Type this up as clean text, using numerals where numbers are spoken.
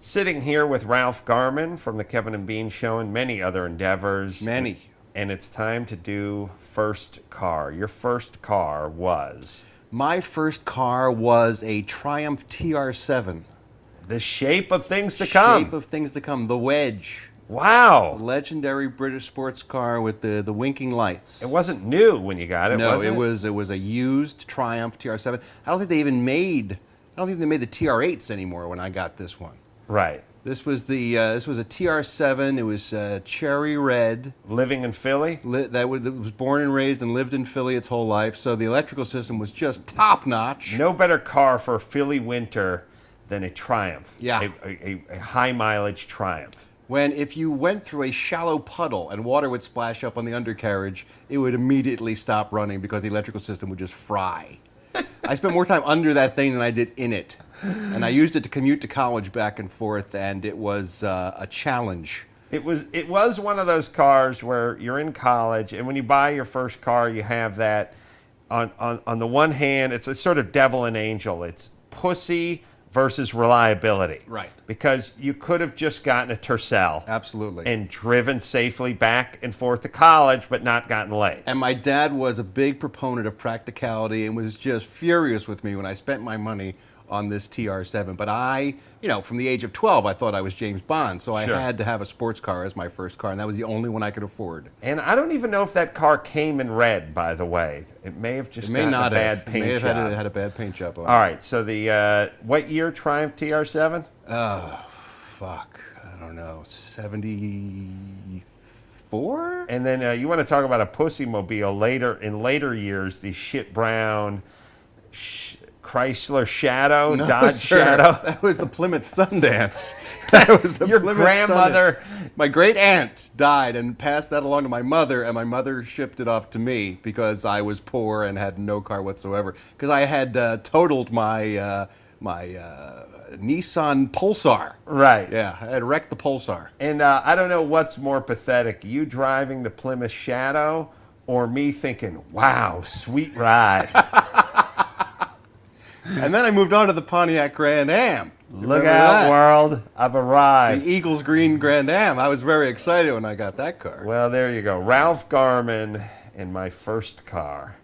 Sitting here with Ralph Garman from the Kevin and Bean Show and many other endeavors. Many. And it's time to do first car. Your first car was? My first car was a Triumph TR7. The shape of things to come. Shape of things to come. The Wedge. Wow. Legendary British sports car with the winking lights. It wasn't new when you got it, No, was it? it was a used Triumph TR7. I don't think they made the TR8s anymore when I got this one. Right. This was a TR7. It was cherry red. Living in Philly? It was born and raised and lived in Philly its whole life, so the electrical system was just top notch. No better car for a Philly winter than a Triumph. Yeah. A high mileage Triumph. If you went through a shallow puddle and water would splash up on the undercarriage, it would immediately stop running because the electrical system would just fry. I spent more time under that thing than I did in it. And I used it to commute to college back and forth, and it was a challenge. It was one of those cars where you're in college, and when you buy your first car, you have that, on the one hand, it's a sort of devil and angel. It's pussy versus reliability. Right. Because you could have just gotten a Tercel. Absolutely. And driven safely back and forth to college, but not gotten late. And my dad was a big proponent of practicality and was just furious with me when I spent my money on this TR7. But I, from the age of 12, I thought I was James Bond, so I had to have a sports car as my first car, and that was the only one I could afford. And I don't even know if that car came in red, by the way. It may have just gotten a bad paint job. It may have had a bad paint job on it. All right, so what year Triumph TR7? Fuck, I don't know, 74? And then you want to talk about a pussy mobile in later years, the shit brown Chrysler Shadow, No, Dodge sir. Shadow. That was the Plymouth Sundance. That was the Your Plymouth grandmother. Sundance. My great aunt died and passed that along to my mother, and my mother shipped it off to me because I was poor and had no car whatsoever. Because I had totaled my Nissan Pulsar. Right. Yeah, I had wrecked the Pulsar. And I don't know what's more pathetic, you driving the Plymouth Shadow or me thinking, wow, sweet ride. And then I moved on to the Pontiac Grand Am. Look out, world, I've arrived. The Eagles Green Grand Am. I was very excited when I got that car. Well, there you go. Ralph Garman in my first car.